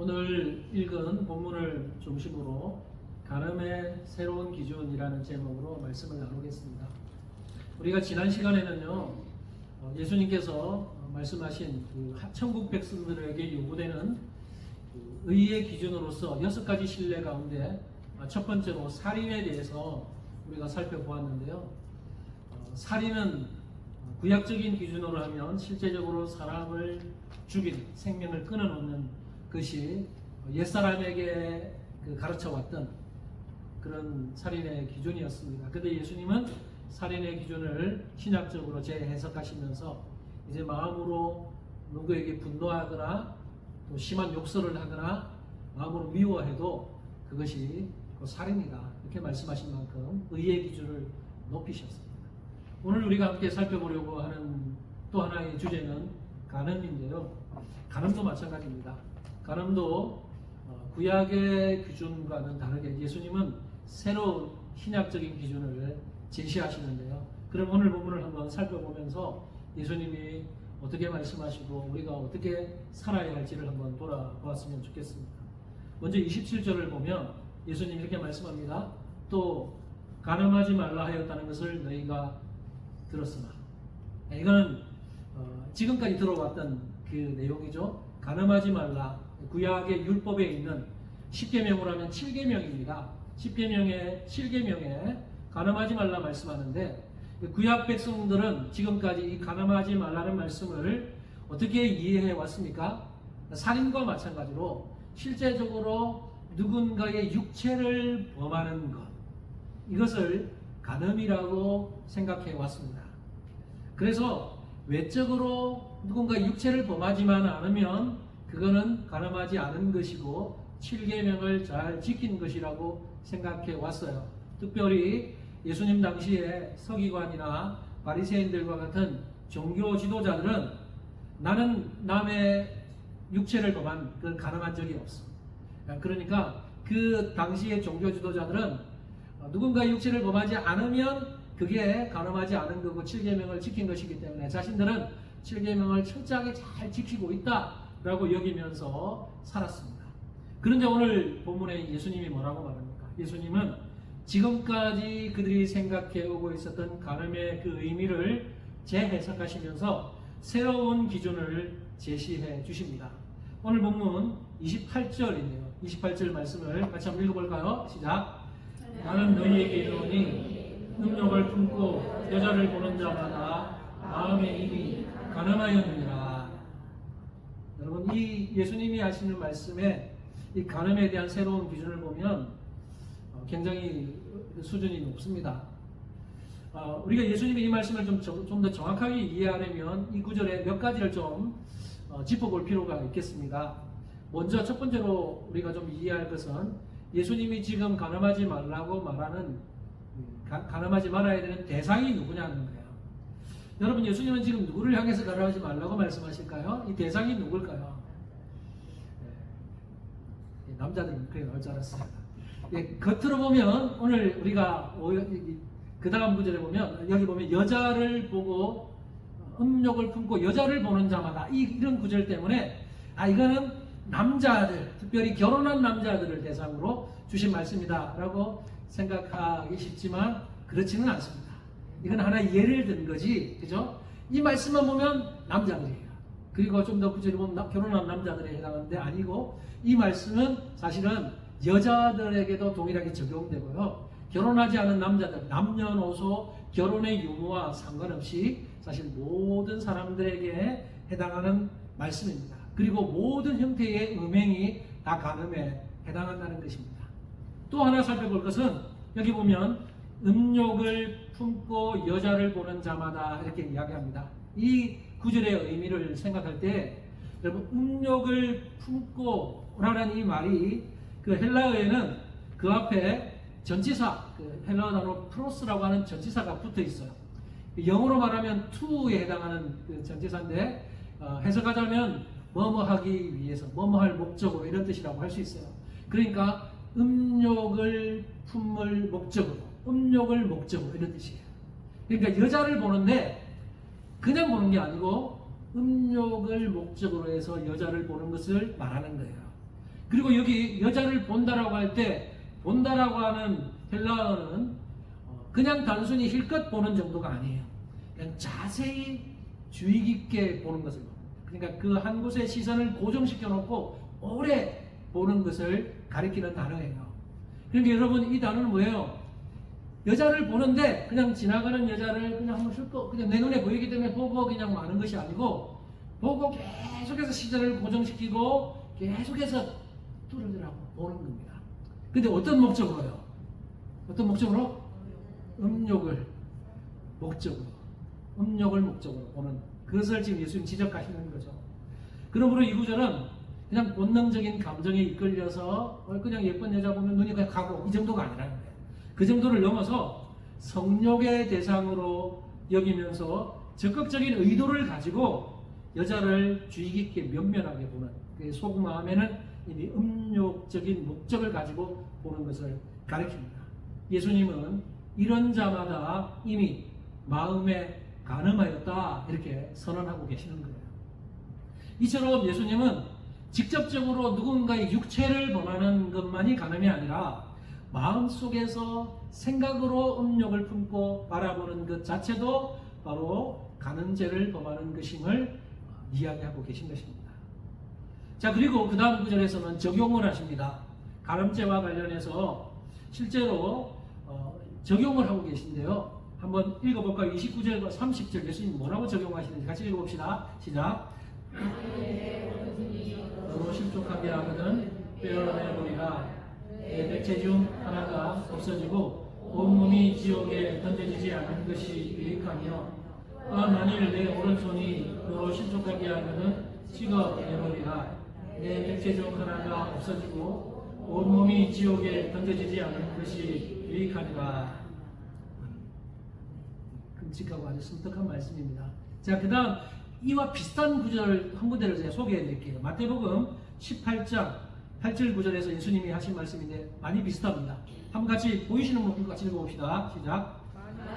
오늘 읽은 본문을 중심으로 간음의 새로운 기준이라는 제목으로 말씀을 나누겠습니다. 우리가 지난 시간에는요, 예수님께서 말씀하신 그 천국 백성들에게 요구되는 의의 기준으로서 6가지 신뢰 가운데 첫 번째로 살인에 대해서 우리가 살펴보았는데요. 살인은 구약적인 기준으로 하면 실제적으로 사람을 죽이는, 생명을 끊어놓는 것이 옛사람에게 가르쳐왔던 그런 살인의 기준이었습니다. 그런데 예수님은 살인의 기준을 신학적으로 재해석하시면서 이제 마음으로 누구에게 분노하거나 또 심한 욕설을 하거나 마음으로 미워해도 그것이 살인이다, 이렇게 말씀하신 만큼 의의 기준을 높이셨습니다. 오늘 우리가 함께 살펴보려고 하는 또 하나의 주제는 간음인데요. 간음도 마찬가지입니다. 간음도 구약의 기준과는 다르게 예수님은 새로운 신약적인 기준을 제시하시는데요. 그럼 오늘 본문을 한번 살펴보면서 예수님이 어떻게 말씀하시고 우리가 어떻게 살아야 할지를 한번 돌아보았으면 좋겠습니다. 먼저 27절을 보면 예수님이 이렇게 말씀합니다. 또 간음하지 말라 하였다는 것을 너희가 들었으나, 이거는 지금까지 들어왔던 그 내용이죠. 간음하지 말라, 구약의 율법에 있는 10계명으로 하면 7계명입니다. 10계명의 7계명에 간음하지 말라 말씀하는데, 구약 백성들은 지금까지 이 간음하지 말라는 말씀을 어떻게 이해해 왔습니까? 살인과 마찬가지로 실제적으로 누군가의 육체를 범하는 것, 이것을 간음이라고 생각해 왔습니다. 그래서 외적으로 누군가 육체를 범하지만 않으면 그거는 간음하지 않은 것이고 7계명을 잘 지킨 것이라고 생각해 왔어요. 특별히 예수님 당시에 서기관이나 바리새인들과 같은 종교 지도자들은 나는 남의 육체를 범한 그 간음한 적이 없어. 그러니까 그 당시의 종교 지도자들은 누군가 육체를 범하지 않으면 그게 간음하지 않은 거고 7계명을 지킨 것이기 때문에 자신들은 7계명을 철저하게 잘 지키고 있다라고 여기면서 살았습니다. 그런데 오늘 본문에 예수님이 뭐라고 말합니까? 예수님은 지금까지 그들이 생각해 오고 있었던 간음의 그 의미를 재해석하시면서 새로운 기준을 제시해 주십니다. 오늘 본문 28절인데요. 28절 말씀을 같이 한번 읽어볼까요? 시작. 나는 너희에게 이르노니 음욕을 품고 여자를 보는 자마다 마음의 입이 간음하였느니라. 여러분, 이 예수님이 하시는 말씀에 이 간음에 대한 새로운 기준을 보면 굉장히 수준이 높습니다. 우리가 예수님의 이 말씀을 좀 더 정확하게 이해하려면 이 구절에 몇 가지를 좀 짚어볼 필요가 있겠습니다. 먼저 첫 번째로 우리가 좀 이해할 것은 예수님이 지금 간음하지 말라고 말하는, 간음하지 말아야 되는 대상이 누구냐는 거예요. 여러분, 예수님은 지금 누구를 향해서 간음하지 말라고 말씀하실까요? 이 대상이 누굴까요? 남자들은 그래 나올 줄 알았어요. 겉으로 보면 오늘 우리가 그 다음 구절에 보면, 여기 보면 여자를 보고 음욕을 품고 여자를 보는 자마다, 이런 구절 때문에 이거는 남자들, 특별히 결혼한 남자들을 대상으로 주신 말씀이다 라고 생각하기 쉽지만 그렇지는 않습니다. 이건 하나의 예를 든 거지, 그죠? 이 말씀만 보면 남자들이에요. 그리고 좀 더 구체적으로 보면 결혼한 남자들에 해당하는데 아니고, 이 말씀은 사실은 여자들에게도 동일하게 적용되고요. 결혼하지 않은 남자들, 남녀노소 결혼의 유무와 상관없이 사실 모든 사람들에게 해당하는 말씀입니다. 그리고 모든 형태의 음행이 다 간음에 해당한다는 것입니다. 또 하나 살펴볼 것은 여기 보면 음욕을 품고 여자를 보는 자마다 이렇게 이야기합니다. 이 구절의 의미를 생각할 때 여러분, 음욕을 품고 라는 이 말이 그 헬라어에는 그 앞에 전치사, 그 헬라어 단어 프로스라고 하는 전치사가 붙어 있어요. 영어로 말하면 to에 해당하는 그 전치사인데 해석하자면 뭐뭐 하기 위해서, 뭐뭐 할 목적으로, 이런 뜻이라고 할 수 있어요. 그러니까 음욕을 품을 목적으로, 음욕을 목적으로, 이런 뜻이에요. 그러니까 여자를 보는데 그냥 보는 게 아니고 음욕을 목적으로 해서 여자를 보는 것을 말하는 거예요. 그리고 여기 여자를 본다라고 할 때 본다라고 하는 헬라어는 그냥 단순히 힐끗 보는 정도가 아니에요. 그냥 자세히 주의 깊게 보는 것을, 그러니까 그 한 곳에 시선을 고정시켜 놓고 오래 보는 것을 가리키는 단어예요. 그러니까 여러분, 이 단어는 뭐예요? 여자를 보는데 그냥 지나가는 여자를 그냥 한번 훑고 그냥 내 눈에 보이기 때문에 보고 그냥 마는 것이 아니고, 보고 계속해서 시선을 고정시키고 계속해서 뚫어지라고 보는 겁니다. 근데 어떤 목적으로요? 어떤 목적으로? 음욕을 목적으로 보는, 그것을 지금 예수님 지적하시는 거죠. 그러므로 이 구절은 그냥 본능적인 감정에 이끌려서 그냥 예쁜 여자 보면 눈이 그냥 가고 이 정도가 아니라는 거예요. 그 정도를 넘어서 성욕의 대상으로 여기면서 적극적인 의도를 가지고 여자를 주의 깊게 면면하게 보는, 그 속마음에는 이미 음욕적인 목적을 가지고 보는 것을 가리킵니다. 예수님은 이런 자마다 이미 마음에 간음하였다, 이렇게 선언하고 계시는 거예요. 이처럼 예수님은 직접적으로 누군가의 육체를 범하는 것만이 간음이 아니라 마음속에서 생각으로 음욕을 품고 바라보는 것 자체도 바로 간음죄를 범하는 것임을 이야기하고 계신 것입니다. 자, 그리고 그 다음 구절에서는 적용을 하십니다. 간음죄와 관련해서 실제로 적용을 하고 계신데요. 한번 읽어볼까요? 29절과 30절 예수님 뭐라고 적용하시는지 같이 읽어봅시다. 시작. 너로 실족하게 하거든 빼어내버리라. 내 백체 중 하나가 없어지고 온몸이 지옥에 던져지지 않는 것이 유익하며, 만일 내 오른손이 너로 실족하게 하거든 찍어내버리라. 내 백체 중 하나가 없어지고 온몸이 지옥에 던져지지 않는 것이 유익하니라. 끔찍하고 아주 섬뜩한 말씀입니다. 자, 그 다음 이와 비슷한 구절 한 군데를 제가 소개해 드릴게요. 마태복음 18장 8절 9절에서 예수님이 하신 말씀인데 많이 비슷합니다. 한번 같이 보이시는 분들 같이 읽어봅시다. 시작.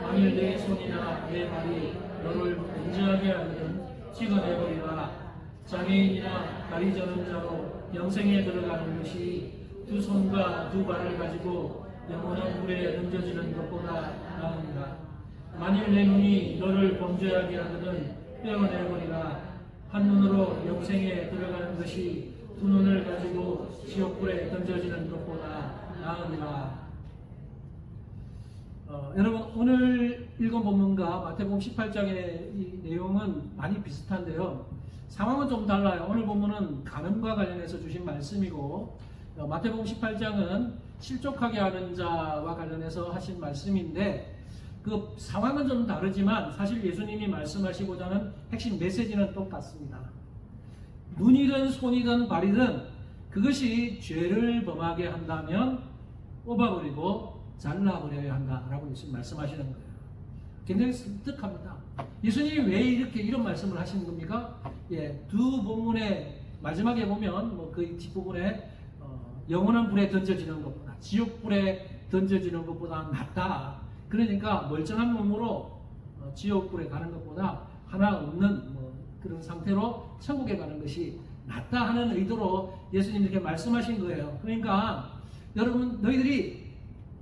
만일 내 손이나 내 발이 너를 범죄하게 하거든 찍어내버리라. 장애인이나 다리 저는 자로 영생에 들어가는 것이 두 손과 두 발을 가지고 영원한 불에 던져지는 것보다 나으니라. 만일 내 눈이 너를 범죄하게 하거든 빼어내버리라. 한 눈으로 영생에 들어가는 것이 두 눈을 가지고 지옥불에 던져지는 것보다 나으니라. 여러분, 오늘 읽은 본문과 마태복음 18장의 이 내용은 많이 비슷한데요. 상황은 좀 달라요. 오늘 본문은 간음과 관련해서 주신 말씀이고, 마태복음 18장은 실족하게 하는 자와 관련해서 하신 말씀인데, 그 상황은 좀 다르지만 사실 예수님이 말씀하시고자 하는 핵심 메시지는 똑같습니다. 눈이든 손이든 발이든 그것이 죄를 범하게 한다면 뽑아버리고 잘라버려야 한다라고 예수님 말씀하시는 거예요. 굉장히 섬뜩합니다. 예수님이 왜 이렇게 이런 말씀을 하시는 겁니까? 두 본문의 마지막에 보면 그 뒷부분에 영원한 불에 던져지는 것보다, 지옥불에 던져지는 것보다 낫다. 그러니까 멀쩡한 몸으로 지옥불에 가는 것보다 하나 없는 그런 상태로 천국에 가는 것이 낫다 하는 의도로 예수님이 이렇게 말씀하신 거예요. 그러니까 여러분, 너희들이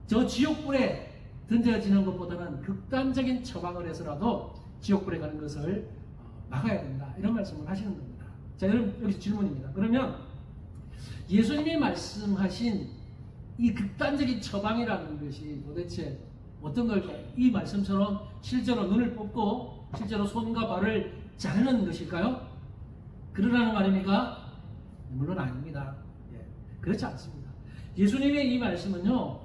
저 지옥불에 던져지는 것보다는 극단적인 처방을 해서라도 지옥불에 가는 것을 막아야 된다, 이런 말씀을 하시는 겁니다. 자, 여러분, 여기서 질문입니다. 그러면 예수님이 말씀하신 이 극단적인 처방이라는 것이 도대체 어떤 걸까요? 이 말씀처럼 실제로 눈을 뽑고 실제로 손과 발을 자르는 것일까요? 그러라는 말입니까? 물론 아닙니다. 그렇지 않습니다. 예수님의 이 말씀은요,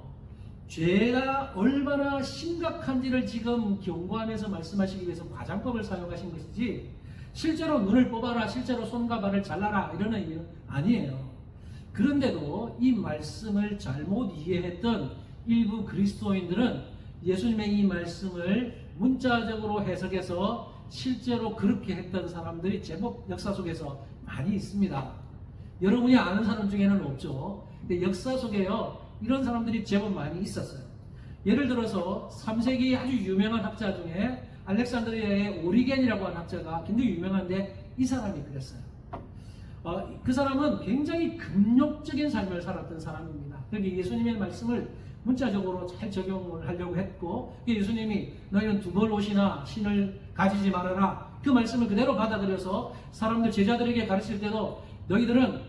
죄가 얼마나 심각한지를 지금 경고하면서 말씀하시기 위해서 과장법을 사용하신 것이지, 실제로 눈을 뽑아라, 실제로 손과 발을 잘라라, 이런 의미는 아니에요. 그런데도 이 말씀을 잘못 이해했던 일부 그리스도인들은 예수님의 이 말씀을 문자적으로 해석해서 실제로 그렇게 했던 사람들이 제법 역사 속에서 많이 있습니다. 여러분이 아는 사람 중에는 없죠. 근데 역사 속에요, 이런 사람들이 제법 많이 있었어요. 예를 들어서 3세기 아주 유명한 학자 중에 알렉산드리아의 오리겐이라고 하는 학자가 굉장히 유명한데 이 사람이 그랬어요. 그 사람은 굉장히 금욕적인 삶을 살았던 사람입니다. 그러니까 예수님의 말씀을 문자적으로 잘 적용을 하려고 했고, 예수님이 너희는 두 벌 옷이나 신을 가지지 말아라, 그 말씀을 그대로 받아들여서 사람들, 제자들에게 가르칠 때도 너희들은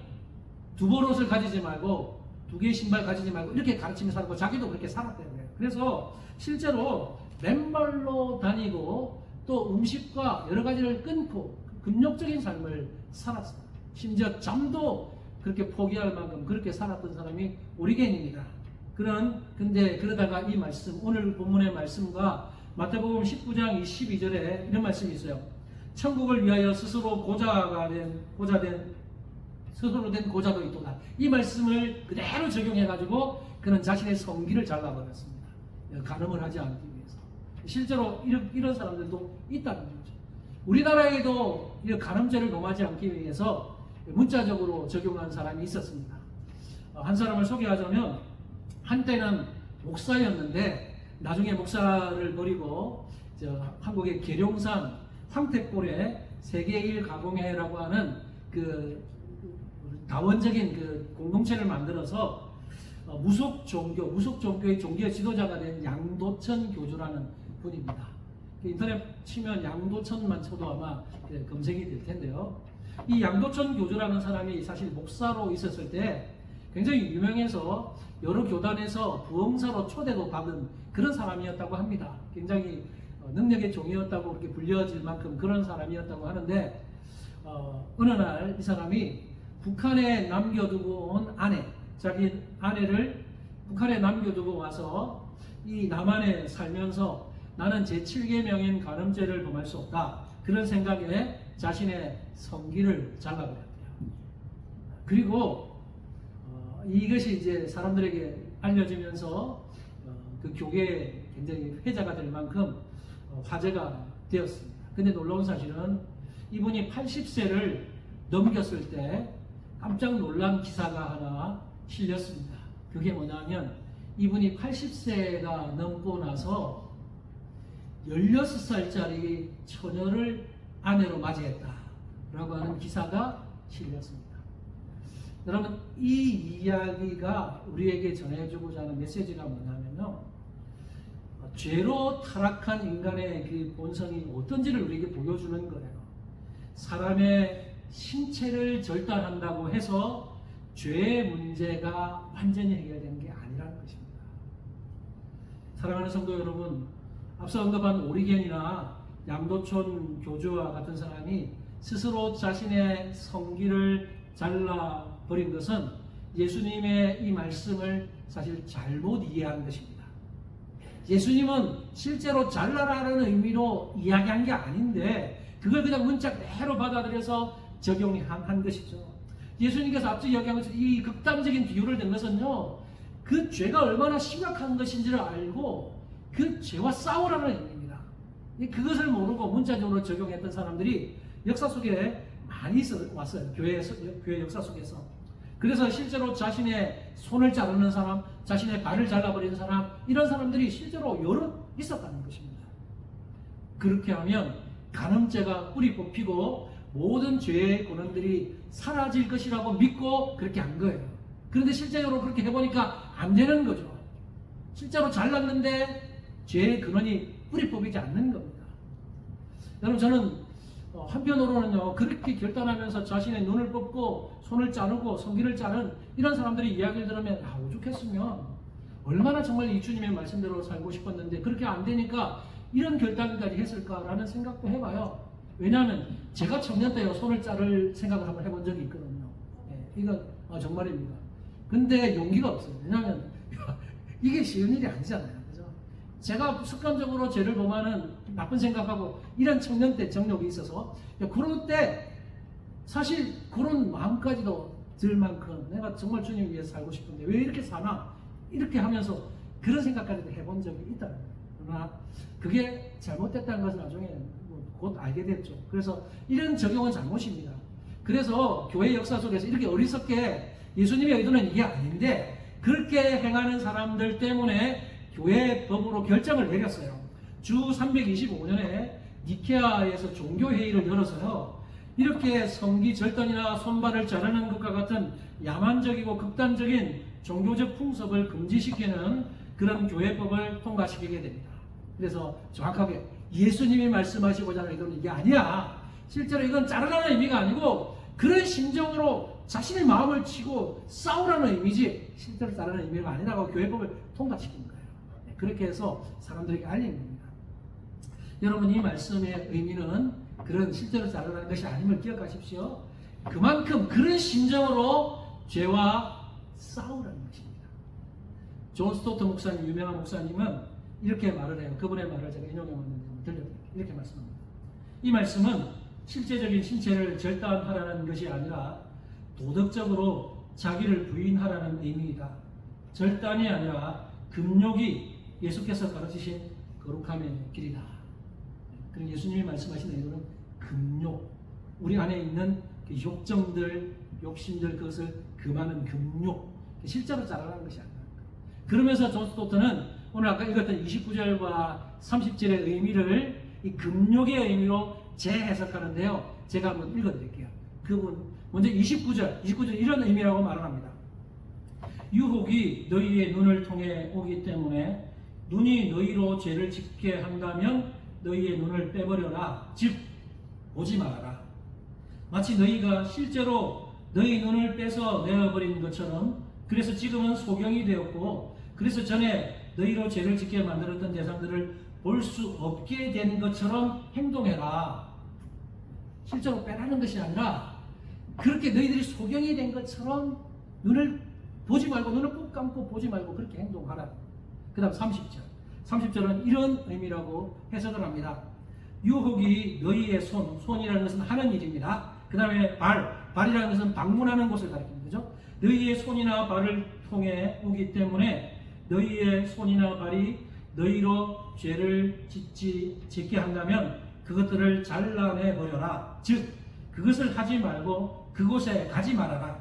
두 벌 옷을 가지지 말고 두 개의 신발 가지지 말고 이렇게 가르치며 살고, 자기도 그렇게 살았다는 거예요. 그래서 실제로 맨발로 다니고 또 음식과 여러 가지를 끊고 금욕적인 삶을 살았어요. 심지어 잠도 그렇게 포기할 만큼 그렇게 살았던 사람이 오리겐입니다. 근데 그러다가 이 말씀, 오늘 본문의 말씀과 마태복음 19장 22절에 이런 말씀이 있어요. 천국을 위하여 스스로 된 고자도 있도다. 이 말씀을 그대로 적용해가지고 그는 자신의 성기를 잘라버렸습니다. 간음을 하지 않기 위해서. 실제로 이런 사람들도 있다는 거죠. 우리나라에도 간음죄를 범하지 않기 위해서 문자적으로 적용한 사람이 있었습니다. 한 사람을 소개하자면, 한때는 목사였는데 나중에 목사를 버리고 한국의 계룡산 황태골에 세계 1가공회라고 하는 그 다원적인 그 공동체를 만들어서 무속 종교의 종교 지도자가 된 양도천 교주라는 분입니다. 인터넷 치면 양도천만 쳐도 아마 검색이 될 텐데요. 이 양도천 교주라는 사람이 사실 목사로 있었을 때 굉장히 유명해서 여러 교단에서 부흥사로 초대도 받은 그런 사람이었다고 합니다. 굉장히 능력의 종이었다고 그렇게 불려질 만큼 그런 사람이었다고 하는데, 어느 날 이 사람이 북한에 남겨두고 온 자기 아내를 북한에 남겨두고 와서 이 남한에 살면서 나는 제7계명인 간음죄를 범할 수 없다, 그런 생각에 자신의 성기를 잘라버렸대요. 그리고 이것이 이제 사람들에게 알려지면서 그 교계에 굉장히 회자가 될 만큼 화제가 되었습니다. 근데 놀라운 사실은 이분이 80세를 넘겼을 때 깜짝 놀란 기사가 하나 실렸습니다. 그게 뭐냐면, 이분이 80세가 넘고 나서 16살짜리 처녀를 아내로 맞이했다라고 하는 기사가 실렸습니다. 여러분, 이 이야기가 우리에게 전해주고자 하는 메시지가 뭐냐면요, 죄로 타락한 인간의 그 본성이 어떤지를 우리에게 보여주는 거예요. 사람의 신체를 절단한다고 해서 죄의 문제가 완전히 해결되는 게 아니라는 것입니다. 사랑하는 성도 여러분, 앞서 언급한 오리겐이나 양도천 교주와 같은 사람이 스스로 자신의 성기를 잘라버린 것은 예수님의 이 말씀을 사실 잘못 이해한 것입니다. 예수님은 실제로 잘라라는 의미로 이야기한 게 아닌데 그걸 그냥 문자 그대로 받아들여서 적용한 것이죠. 예수님께서 앞서 이야기한 것처럼 이 극단적인 비유를 든 것은요, 그 죄가 얼마나 심각한 것인지를 알고 그 죄와 싸우라는 의미입니다. 그것을 모르고 문자적으로 적용했던 사람들이 역사 속에 많이 왔어요. 교회 역사 속에서. 그래서 실제로 자신의 손을 자르는 사람, 자신의 발을 잘라버리는 사람, 이런 사람들이 실제로 여러 있었다는 것입니다. 그렇게 하면 간음죄가 뿌리 뽑히고 모든 죄의 근원들이 사라질 것이라고 믿고 그렇게 한 거예요. 그런데 실제로 그렇게 해보니까 안 되는 거죠. 실제로 잘랐는데 죄의 근원이 뿌리 뽑히지 않는 겁니다. 여러분, 저는 한편으로는요, 그렇게 결단하면서 자신의 눈을 뽑고 손을 자르고 성기를 자른 이런 사람들이 이야기를 들으면 오죽했으면 얼마나 정말 이 주님의 말씀대로 살고 싶었는데 그렇게 안 되니까 이런 결단까지 했을까라는 생각도 해봐요. 왜냐하면 제가 청년 때요, 손을 자를 생각을 한번 해본 적이 있거든요. 이건 정말입니다. 근데 용기가 없어요. 왜냐하면 이게 쉬운 일이 아니잖아요. 그죠? 제가 습관적으로 죄를 범하는 나쁜 생각하고 이런 청년 때 정욕이 있어서 그럴 때 사실 그런 마음까지도 들 만큼 내가 정말 주님 위해서 살고 싶은데 왜 이렇게 사나? 이렇게 하면서 그런 생각까지도 해본 적이 있다는 거예요. 그러나 그게 잘못됐다는 것을 나중에 곧 알게 됐죠. 그래서 이런 적용은 잘못입니다. 그래서 교회 역사 속에서 이렇게 어리석게 예수님의 의도는 이게 아닌데 그렇게 행하는 사람들 때문에 교회 법으로 결정을 내렸어요. 주 325년에 니케아에서 종교회의를 열어서요, 이렇게 성기 절단이나 손발을 자르는 것과 같은 야만적이고 극단적인 종교적 풍습을 금지시키는 그런 교회법을 통과시키게 됩니다. 그래서 정확하게 예수님이 말씀하시고자 하는 이건 이게 아니야. 실제로 이건 자르라는 의미가 아니고 그런 심정으로 자신의 마음을 치고 싸우라는 의미지 실제로 자르는 의미가 아니라고 교회법을 통과시킨 거예요. 그렇게 해서 사람들에게 알린 겁니다. 여러분 이 말씀의 의미는 그런 실제로 자르라는 것이 아님을 기억하십시오. 그만큼 그런 심정으로 죄와 싸우라는 것입니다. 존 스토트 목사님, 유명한 목사님은 이렇게 말을 해요. 그분의 말을 제가 인용해 왔는데 들려드릴게요. 이렇게 말씀합니다. 이 말씀은 실제적인 신체를 절단하라는 것이 아니라 도덕적으로 자기를 부인하라는 의미이다. 절단이 아니라 금욕이 예수께서 가르치신 거룩함의 길이다. 그럼 예수님이 말씀하신 내용은 금욕, 우리 안에 있는 그 욕정들, 욕심들 그것을 금하는 금욕, 실제로 자라는 것이 아니라. 그러면서 존 스토트는 오늘 아까 읽었던 29절과 30절의 의미를 이 금욕의 의미로 재해석하는데요. 제가 한번 읽어드릴게요. 그분 먼저 29절 이런 의미라고 말을 합니다. 유혹이 너희의 눈을 통해 오기 때문에 눈이 너희로 죄를 짓게 한다면 너희의 눈을 빼버려라. 즉 보지 말아라. 마치 너희가 실제로 너희 눈을 빼서 내어버린 것처럼 그래서 지금은 소경이 되었고 그래서 전에 너희로 죄를 짓게 만들었던 대상들을 볼 수 없게 된 것처럼 행동해라. 실제로 빼라는 것이 아니라 그렇게 너희들이 소경이 된 것처럼 눈을 보지 말고 눈을 꼭 감고 보지 말고 그렇게 행동하라. 그 다음 30절 30절은 이런 의미라고 해석을 합니다. 유혹이 너희의 손이라는 것은 하는 일입니다. 그 다음에 발이라는 것은 방문하는 곳을 가리키는 거죠. 너희의 손이나 발을 통해 오기 때문에 너희의 손이나 발이 너희로 죄를 짓게 한다면 그것들을 잘라내 버려라. 즉 그것을 하지 말고 그곳에 가지 말아라.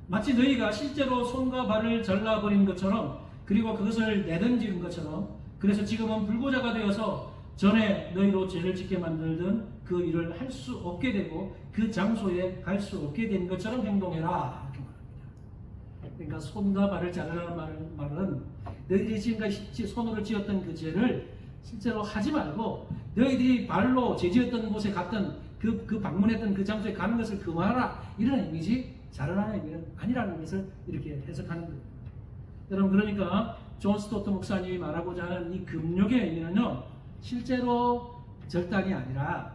마치 너희가 실제로 손과 발을 잘라버린 것처럼 그리고 그것을 내던지는 것처럼 그래서 지금은 불구자가 되어서 전에 너희로 죄를 짓게 만들던 그 일을 할 수 없게 되고 그 장소에 갈 수 없게 된 것처럼 행동해라. 이렇게 말합니다. 그러니까 손과 발을 자르라는 말은 너희들이 지금까지 손으로 지었던 그 죄를 실제로 하지 말고 너희들이 발로 죄 지었던 곳에 갔던 그 방문했던 그 장소에 가는 것을 그만하라. 이런 의미지 자르라는 의미는 아니라는 것을 이렇게 해석하는 겁니다. 여러분 그러니까 존 스토트 목사님이 말하고자 하는 이 금욕의 의미는요. 실제로 절단이 아니라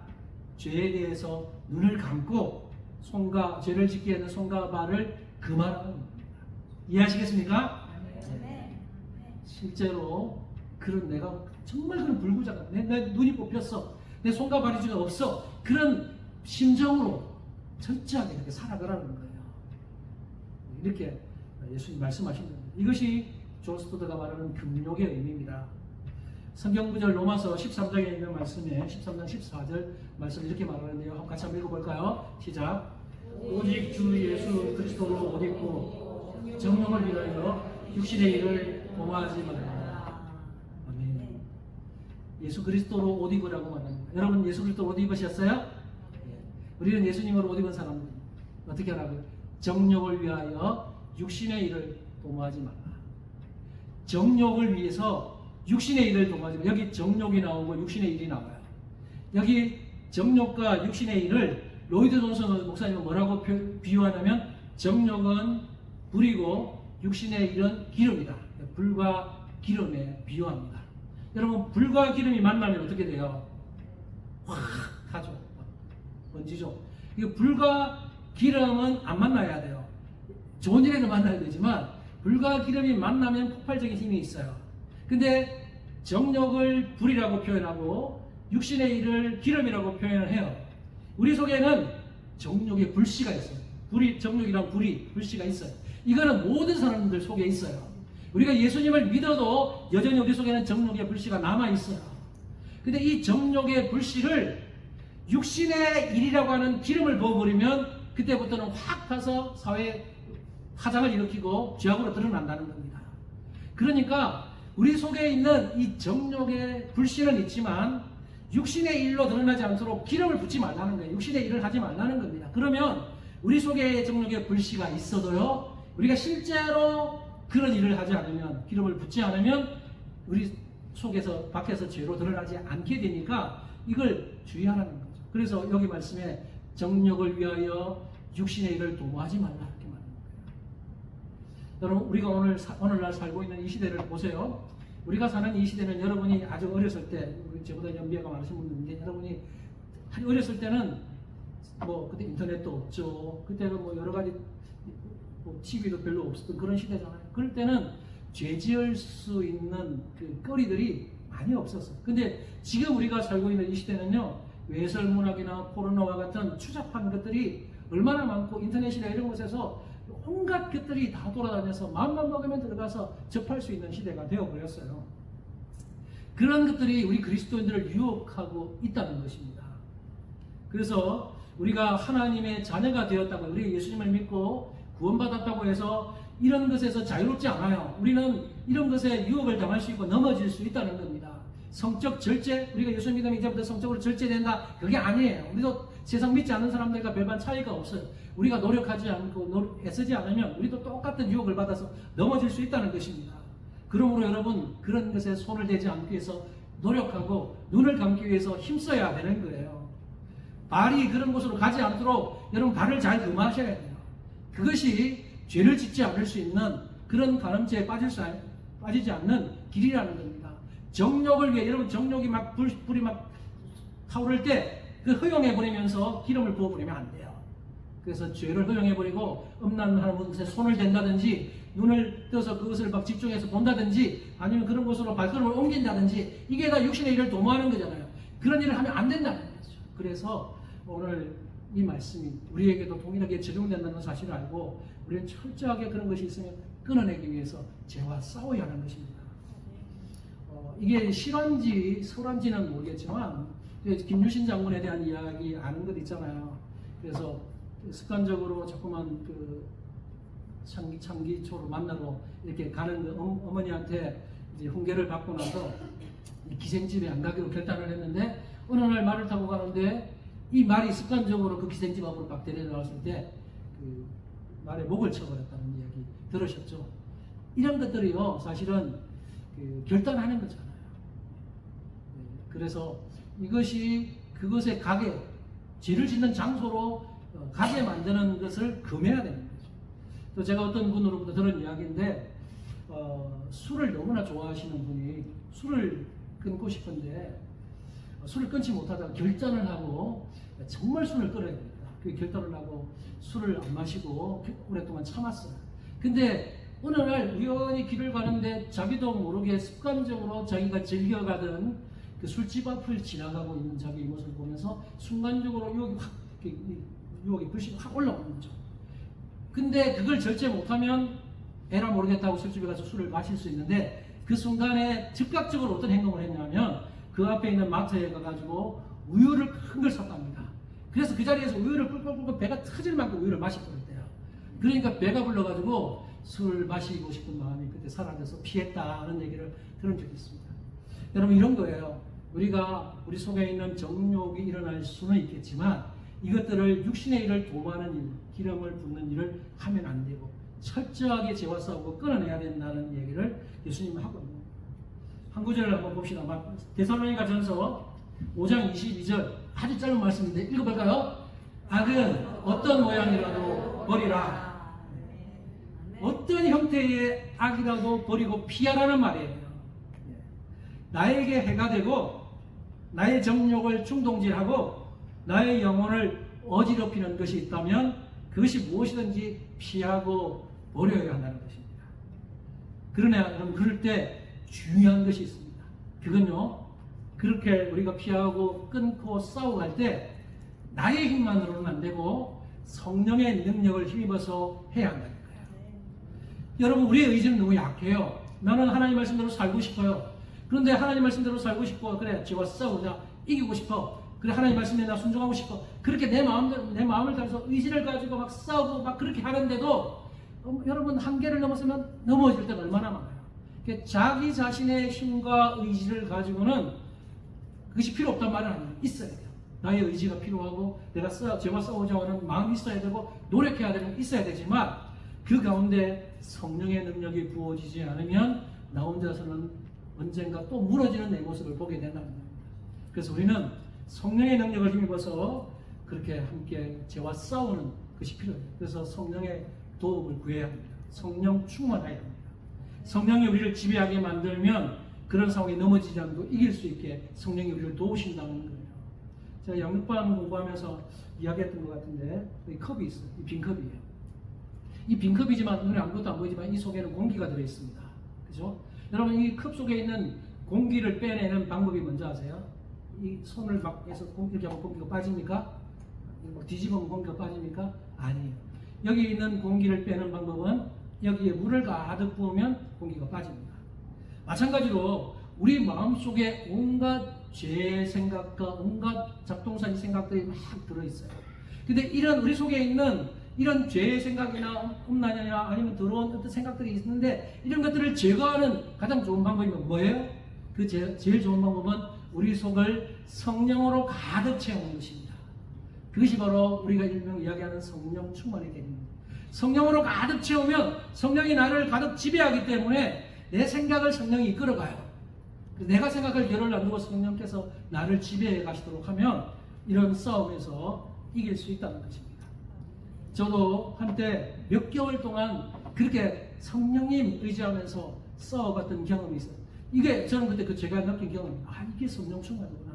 죄에 대해서 눈을 감고 죄를 짓게 하는 손과 발을 금하라는 겁니다. 이해하시겠습니까? 네. 실제로 그런 내가 정말 그런 불구자가 내 눈이 뽑혔어. 내 손과 발이 지금 없어. 그런 심정으로 철저하게 이렇게 살아가라는 거예요. 이렇게 예수님 말씀하신 겁니다. 이것이 존 스토트가 말하는 금욕의 의미입니다. 성경구절 로마서 13장에 있는 말씀에 13장 14절 말씀 이렇게 말하는데요. 같이 한번 읽어볼까요? 시작. 오직 주 예수 그리스도로 옷 입고 정령을 위하여 육신의 일을 도모하지 말라. 아멘. 예수 그리스도로 옷 입으라고 말합니다. 여러분 예수 그리스도로 옷 입으셨어요? 우리는 예수님으로 옷 입은 사람들 어떻게 하라고요? 정욕을 위하여 육신의 일을 도모하지 말라. 정욕을 위해서 육신의 일을 도모하지 말라. 여기 정욕이 나오고 육신의 일이 나와요. 여기 정욕과 육신의 일을 로이드 존슨 목사님은 뭐라고 비유하냐면 정욕은 불이고 육신의 일은 기름이다. 불과 기름에 비유합니다. 여러분 불과 기름이 만나면 어떻게 돼요? 확 하죠. 번지죠. 이거 불과 기름은 안 만나야 돼요. 좋은 일에는 만나야 되지만 불과 기름이 만나면 폭발적인 힘이 있어요. 근데 정욕을 불이라고 표현하고 육신의 일을 기름이라고 표현을 해요. 우리 속에는 정욕의 불씨가 있어요. 정욕이랑 불씨가 있어요. 이거는 모든 사람들 속에 있어요. 우리가 예수님을 믿어도 여전히 우리 속에는 정욕의 불씨가 남아있어요. 근데 이 정욕의 불씨를 육신의 일이라고 하는 기름을 부어버리면 그때부터는 확 타서 사회에 파장을 일으키고 죄악으로 드러난다는 겁니다. 그러니까 우리 속에 있는 이 정욕의 불씨는 있지만 육신의 일로 드러나지 않도록 기름을 붓지 말라는 거예요. 육신의 일을 하지 말라는 겁니다. 그러면 우리 속에 정욕의 불씨가 있어도요, 우리가 실제로 그런 일을 하지 않으면, 기름을 붓지 않으면 우리 속에서 밖에서 죄로 드러나지 않게 되니까 이걸 주의하라는 거죠. 그래서 여기 말씀에 정욕을 위하여 육신의 일을 도모하지 말라 이렇게 말하는 거예요. 여러분, 우리가 오늘날 살고 있는 이 시대를 보세요. 우리가 사는 이 시대는 여러분이 아주 어렸을 때, 우리 저보다 연배가 많으신 분들인데, 여러분이 어렸을 때는 뭐 그때 인터넷도 없죠. 그때는 뭐 여러 가지 뭐 TV도 별로 없었던 그런 시대잖아요. 그럴 때는 죄 지을 수 있는 그 거리들이 많이 없었어요. 근데 지금 우리가 살고 있는 이 시대는요, 외설 문학이나 포르노와 같은 추잡한 것들이 얼마나 많고, 인터넷이나 이런 곳에서 온갖 것들이 다 돌아다녀서 마음만 먹으면 들어가서 접할 수 있는 시대가 되어버렸어요. 그런 것들이 우리 그리스도인들을 유혹하고 있다는 것입니다. 그래서 우리가 하나님의 자녀가 되었다고, 우리 예수님을 믿고 구원받았다고 해서 이런 것에서 자유롭지 않아요. 우리는 이런 것에 유혹을 당할 수 있고 넘어질 수 있다는 겁니다. 성적 절제, 우리가 예수 믿으면 이제부터 성적으로 절제된다, 그게 아니에요. 우리도 세상 믿지 않는 사람들과 별반 차이가 없어요. 우리가 노력하지 않고 애쓰지 않으면 우리도 똑같은 유혹을 받아서 넘어질 수 있다는 것입니다. 그러므로 여러분, 그런 것에 손을 대지 않기 위해서 노력하고 눈을 감기 위해서 힘써야 되는 거예요. 발이 그런 곳으로 가지 않도록 여러분 발을 잘 금하셔야 돼요. 그것이 죄를 짓지 않을 수 있는 그런 간음죄에 빠지지 않는 길이라는 겁니다. 정욕을 위해, 여러분 정욕이 막 불이 막 타오를 때 그 허용해버리면서 기름을 부어버리면 안 돼요. 그래서 죄를 허용해버리고 음란하는 곳에 손을 댄다든지, 눈을 떠서 그것을 막 집중해서 본다든지, 아니면 그런 곳으로 발걸음을 옮긴다든지, 이게 다 육신의 일을 도모하는 거잖아요. 그런 일을 하면 안 된다는 거죠. 그래서 오늘 이 말씀이 우리에게도 동일하게 적용된다는 사실을 알고, 우리는 철저하게 그런 것이 있으면 끊어내기 위해서 죄와 싸워야 하는 것입니다. 이게 실화인지 설화인지는 모르겠지만, 김유신 장군에 대한 이야기 아는 것 있잖아요. 그래서 습관적으로 자꾸만 그 창기초로 만나러 이렇게 가는 그 어머니한테 이제 훈계를 받고 나서 기생집에 안 가기로 결단을 했는데, 어느 날 말을 타고 가는데 이 말이 습관적으로 그 기생집 앞으로 막 데려나왔을 때 그 말에 목을 쳐버렸다는 이야기 들으셨죠? 이런 것들이요, 사실은 그 결단하는 거잖아요. 그래서 이것이 그것에 가게, 죄를 짓는 장소로 가게 만드는 것을 금해야 되는 거죠. 또 제가 어떤 분으로부터 들은 이야기인데, 술을 너무나 좋아하시는 분이 술을 끊고 싶은데 술을 끊지 못하다가 결단을 하고 정말 술을 끊어야 됩니다. 그 결단을 하고 술을 안 마시고 오랫동안 참았어요. 근데 어느 날 우연히 길을 가는데 자기도 모르게 습관적으로 자기가 즐겨가던 그 술집 앞을 지나가고 있는 자기의 모습을 보면서 순간적으로 유혹이 불씨가 확 올라오는 거죠. 근데 그걸 절제 못하면 에라 모르겠다고 술집에 가서 술을 마실 수 있는데, 그 순간에 즉각적으로 어떤 행동을 했냐면 그 앞에 있는 마트에 가가지고 우유를 큰 걸 샀답니다. 그래서 그 자리에서 우유를 꿀꿀꿀 배가 터질 만큼 우유를 마셔버렸대요. 그러니까 배가 불러가지고 술 마시고 싶은 마음이 그때 사라져서 피했다는 얘기를 들은 적이 있습니다. 여러분, 이런 거예요. 우리가 우리 속에 있는 정욕이 일어날 수는 있겠지만 이것들을 육신의 일을 도모하는 일, 기름을 붓는 일을 하면 안 되고 철저하게 죄와 싸우고 끊어내야 된다는 얘기를 예수님은 하고 있는 거예요. 한 구절을 한번 봅시다. 데살로니가 전서 5장 22절, 아주 짧은 말씀인데 읽어볼까요? 악은 어떤 모양이라도 버리라. 어떤 형태의 악이라도 버리고 피하라는 말이에요. 나에게 해가 되고 나의 정욕을 충동질하고 나의 영혼을 어지럽히는 것이 있다면 그것이 무엇이든지 피하고 버려야 한다는 것입니다. 그러나 여러분, 그럴 때 중요한 것이 있습니다. 그건요, 그렇게 우리가 피하고 끊고 싸우고 할 때 나의 힘만으로는 안 되고 성령의 능력을 힘입어서 해야 한다는 거예요. 여러분, 우리의 의지는 너무 약해요. 나는 하나님 말씀대로 살고 싶어요. 그런데 하나님 말씀대로 살고 싶어. 그래, 죄와 싸우자. 이기고 싶어. 그래, 하나님 말씀에 나 순종하고 싶어. 그렇게 내 마음을 다해서 의지를 가지고 막 싸우고 막 그렇게 하는데도 여러분, 한계를 넘어서면 넘어질 때가 얼마나 많아요. 자기 자신의 힘과 의지를 가지고는 그것이 필요 없단 말은 아니에요. 있어야 돼요. 나의 의지가 필요하고 내가 죄와 싸우자고 하는 마음이 있어야 되고 노력해야 되는 있어야 되지만 그 가운데 성령의 능력이 부어지지 않으면 나 혼자서는 언젠가 또 무너지는 내 모습을 보게 된다는 겁니다. 그래서 우리는 성령의 능력을 힘입어서 그렇게 함께 죄와 싸우는 것이 필요해요. 그래서 성령의 도움을 구해야 합니다. 성령 충만해야 합니다. 성령이 우리를 지배하게 만들면 그런 상황에 넘어지지 않고 이길 수 있게 성령이 우리를 도우신다는 거예요. 제가 영육반 공부하면서 이야기했던 것 같은데 이 컵이 있어요. 이 빈컵이에요. 이 빈컵이지만 눈에 아무것도 안 보이지만 이 속에는 공기가 들어있습니다. 그죠? 여러분 이 컵 속에 있는 공기를 빼내는 방법이 뭔지 아세요? 이 손을 막 해서 이렇게 하면 공기가 빠집니까? 뒤집으면 공기가 빠집니까? 아니에요. 여기 있는 공기를 빼는 방법은 여기에 물을 가득 부으면 공기가 빠집니다. 마찬가지로 우리 마음속에 온갖 죄의 생각과 온갖 잡동사니 생각들이 막 들어있어요. 근데 이런 우리 속에 있는 이런 죄의 생각이나 험난이나 아니면 더러운 어떤 생각들이 있는데 이런 것들을 제거하는 가장 좋은 방법이 뭐예요? 그 제일 좋은 방법은 우리 속을 성령으로 가득 채우는 것입니다. 그것이 바로 우리가 일명 이야기하는 성령 충만의 계기입니다. 성령으로 가득 채우면 성령이 나를 가득 지배하기 때문에 내 생각을 성령이 이끌어가요. 내가 생각할 여를 놔두고 성령께서 나를 지배해 가시도록 하면 이런 싸움에서 이길 수 있다는 것입니다. 저도 한때 몇 개월 동안 그렇게 성령님 의지하면서 싸워봤던 경험이 있어요. 이게 저는 그때 제가 느낀 경험이 이게 성령 충만이구나.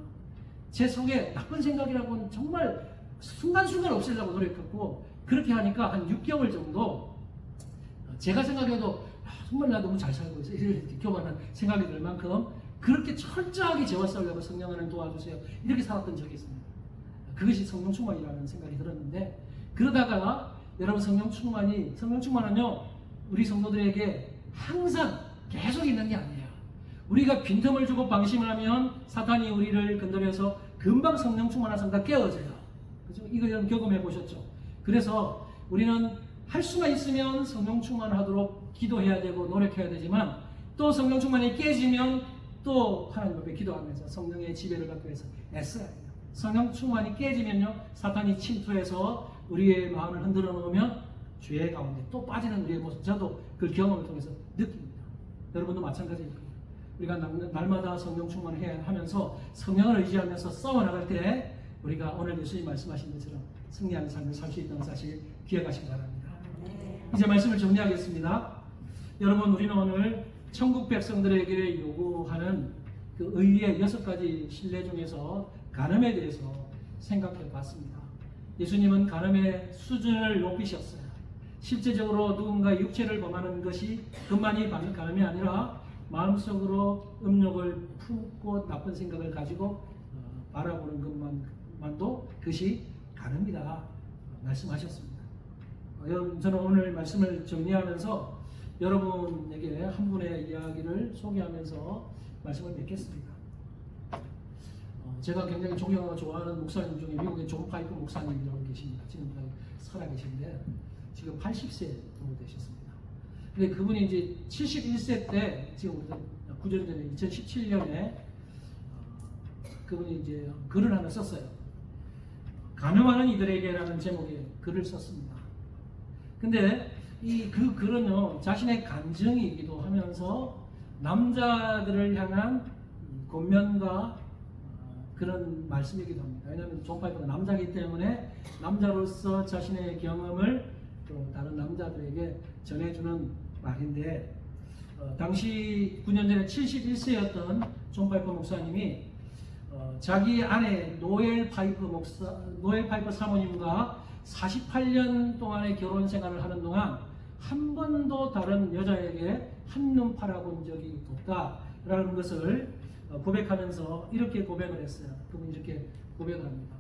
제 속에 나쁜 생각이라고는 정말 순간순간 없애려고 노력했고 그렇게 하니까 한 6개월 정도 제가 생각해도 정말 나 너무 잘 살고 있어 이렇게 교만한 생각이 들 만큼 그렇게 철저하게 죄와 싸우려고 성령 하나님 도와주세요 이렇게 살았던 적이 있습니다. 그것이 성령 충만이라는 생각이 들었는데 그러다가 여러분 성령 충만은요 우리 성도들에게 항상 계속 있는 게 아니에요. 우리가 빈틈을 주고 방심하면 사탄이 우리를 건드려서 금방 성령 충만한 사람 깨어져요. 그죠? 이거 여러분 경험해 보셨죠? 그래서 우리는 할 수만 있으면 성령 충만하도록 기도해야 되고 노력해야 되지만 또 성령 충만이 깨지면 또 하나님 앞에 기도하면서 성령의 지배를 받기 위해서 애써야 해요. 성령 충만이 깨지면요 사탄이 침투해서 우리의 마음을 흔들어 놓으면 죄 가운데 또 빠지는 우리의 모습 저도 그 경험을 통해서 느낍니다. 여러분도 마찬가지일 거예요. 우리가 날마다 성령 충만을 하면서 성령을 의지하면서 싸워나갈 때 우리가 오늘 예수님 말씀하신 것처럼 승리하는 삶을 살 수 있다는 사실 기억하시기 바랍니다. 이제 말씀을 정리하겠습니다. 여러분 우리는 오늘 천국 백성들에게 요구하는 그 의의 6가지 신뢰 중에서 간음에 대해서 생각해 봤습니다. 예수님은 간음의 수준을 높이셨어요. 실제적으로 누군가 육체를 범하는 것이 그만이 간음이 아니라 마음속으로 음욕을 품고 나쁜 생각을 가지고 바라보는 것만도 그것이 간음이다 말씀하셨습니다. 여러분 저는 오늘 말씀을 정리하면서 여러분에게 한 분의 이야기를 소개하면서 말씀을 맺겠습니다. 제가 굉장히 존경하고 좋아하는 목사님 중에 미국의 존 파이프 목사님이라고 계십니다. 지금 살아계신데 지금 80세 정도 되셨습니다. 근데 그분이 이제 71세 때 지금 9년 전에 2017년에 그분이 이제 글을 하나 썼어요. 간음하는 이들에게라는 제목의 글을 썼습니다. 근데 그 글은요 자신의 간증이기도 하면서 남자들을 향한 권면과 그런 말씀이기도 합니다. 왜냐하면 존 파이프가 남자이기 때문에 남자로서 자신의 경험을 또 다른 남자들에게 전해주는 말인데 당시 9년 전에 71세였던 존 파이프 목사님이 자기 아내 노엘 파이프 사모님과 48년 동안의 결혼 생활을 하는 동안 한 번도 다른 여자에게 한눈 팔아본 적이 없다라는 것을 고백하면서 이렇게 고백을 했어요. 그분이 이렇게 고백을 합니다.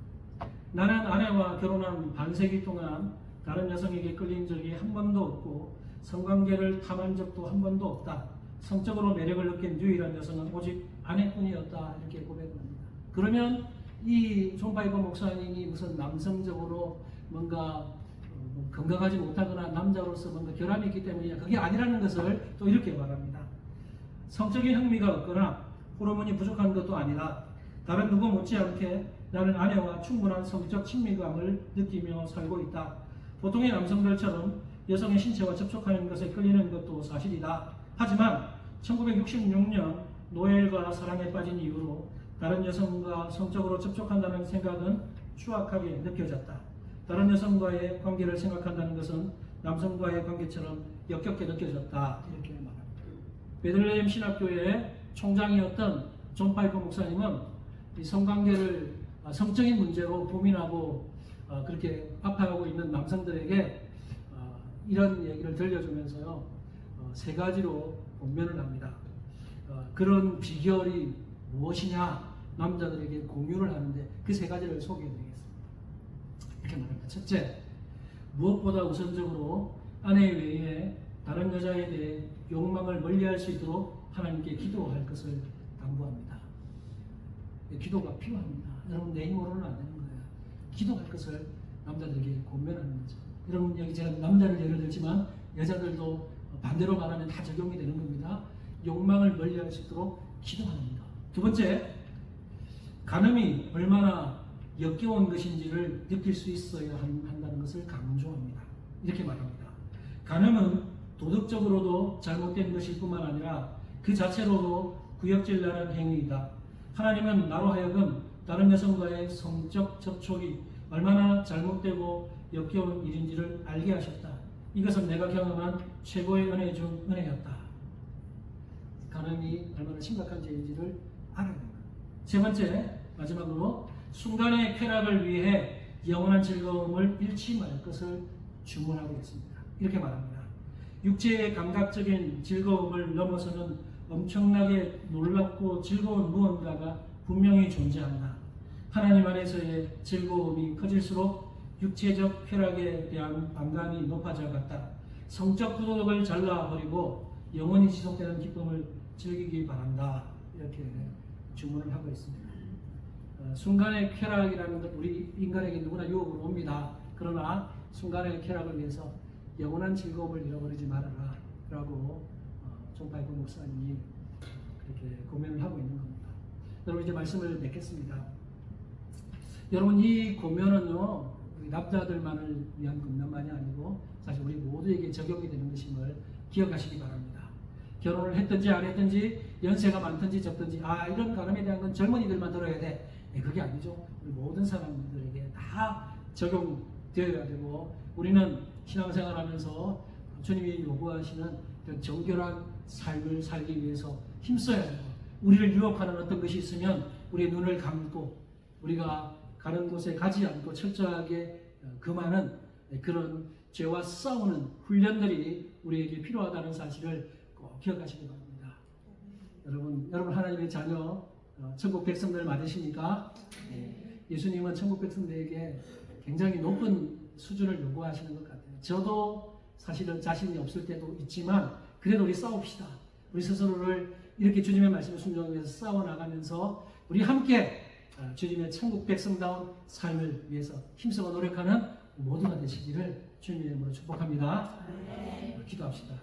나는 아내와 결혼한 반세기 동안 다른 여성에게 끌린 적이 한 번도 없고 성관계를 탐한 적도 한 번도 없다. 성적으로 매력을 느낀 유일한 여성은 오직 아내뿐이었다. 이렇게 고백을 합니다. 그러면 이 존 파이퍼 목사님이 무슨 남성적으로 뭔가 건강하지 못하거나 남자로서 뭔가 결함이 있기 때문이냐 그게 아니라는 것을 또 이렇게 말합니다. 성적인 흥미가 없거나 호르몬이 부족한 것도 아니라 다른 누구 못지않게 나는 아내와 충분한 성적 친밀감을 느끼며 살고 있다. 보통의 남성들처럼 여성의 신체와 접촉하는 것에 끌리는 것도 사실이다. 하지만 1966년 노엘과 사랑에 빠진 이후로 다른 여성과 성적으로 접촉한다는 생각은 추악하게 느껴졌다. 다른 여성과의 관계를 생각한다는 것은 남성과의 관계처럼 역겹게 느껴졌다. 이렇게 말합니다. 베들레헴 신학교의 총장이었던 존 파이퍼 목사님은 이 성관계를 성적인 문제로 고민하고 그렇게 아파하고 있는 남성들에게 이런 얘기를 들려주면서요, 세 가지로 권면을 합니다. 그런 비결이 무엇이냐 남자들에게 공유를 하는데 그 세 가지를 소개해드리겠습니다. 이렇게 말합니다. 첫째, 무엇보다 우선적으로 아내 외에 다른 여자에 대해 욕망을 멀리할 수 있도록 하나님께 기도할 것을 당부합니다. 기도가 필요합니다. 여러분 내 힘으로는 안 되는 거예요. 기도할 것을 남자들에게 권면하는 거죠. 여러분 여기 제가 남자를 예를 들지만 여자들도 반대로 말하면 다 적용이 되는 겁니다. 욕망을 멀리할 수 있도록 기도합니다. 두 번째, 간음이 얼마나 역겨운 것인지를 느낄 수 있어야 한다는 것을 강조합니다. 이렇게 말합니다. 간음은 도덕적으로도 잘못된 것일 뿐만 아니라 그 자체로도 구역질 나는 행위이다. 하나님은 나로 하여금 다른 여성과의 성적 접촉이 얼마나 잘못되고 역겨운 일인지를 알게 하셨다. 이것은 내가 경험한 최고의 은혜 중 은혜였다. 간음이 얼마나 심각한 죄인지를 알아야 됩니다. 세 번째, 마지막으로 순간의 쾌락을 위해 영원한 즐거움을 잃지 말 것을 주문하고 있습니다. 이렇게 말합니다. 육체의 감각적인 즐거움을 넘어서는 엄청나게 놀랍고 즐거운 무언가가 분명히 존재한다. 하나님 안에서의 즐거움이 커질수록 육체적 쾌락에 대한 반감이 높아져 갔다. 성적 구독을 잘라버리고 영원히 지속되는 기쁨을 즐기기 바란다. 이렇게 주문을 하고 있습니다. 순간의 쾌락이라는 것 우리 인간에게 누구나 유혹으로 옵니다. 그러나 순간의 쾌락을 위해서 영원한 즐거움을 잃어버리지 말아라 라고 존 파이퍼 목사님이 그렇게 고민을 하고 있는 겁니다. 여러분 이제 말씀을 맺겠습니다. 여러분 이 고면은요 우리 남자들만을 위한 고면만이 아니고 사실 우리 모두에게 적용이 되는 것임을 기억하시기 바랍니다. 결혼을 했든지 안 했든지 연세가 많든지 적든지 이런 간음에 대한 건 젊은이들만 들어야 돼. 그게 아니죠. 우리 모든 사람들에게 다 적용되어야 되고 우리는 신앙생활하면서 주님이 요구하시는 정결한 삶을 살기 위해서 힘써야 되고 우리를 유혹하는 어떤 것이 있으면 우리의 눈을 감고 우리가 가는 곳에 가지 않고 철저하게 금하는 그런 죄와 싸우는 훈련들이 우리에게 필요하다는 사실을 꼭 기억하시기 바랍니다. 여러분 하나님의 자녀 천국 백성들 맞으십니까? 예수님은 천국 백성들에게 굉장히 높은 수준을 요구하시는 것 같아요. 저도 사실은 자신이 없을 때도 있지만 그래도 우리 싸웁시다. 우리 스스로를 이렇게 주님의 말씀을 순종하기 위해서 싸워나가면서 우리 함께 주님의 천국 백성다운 삶을 위해서 힘쓰고 노력하는 모두가 되시기를 주님의 이름으로 축복합니다. 기도합시다.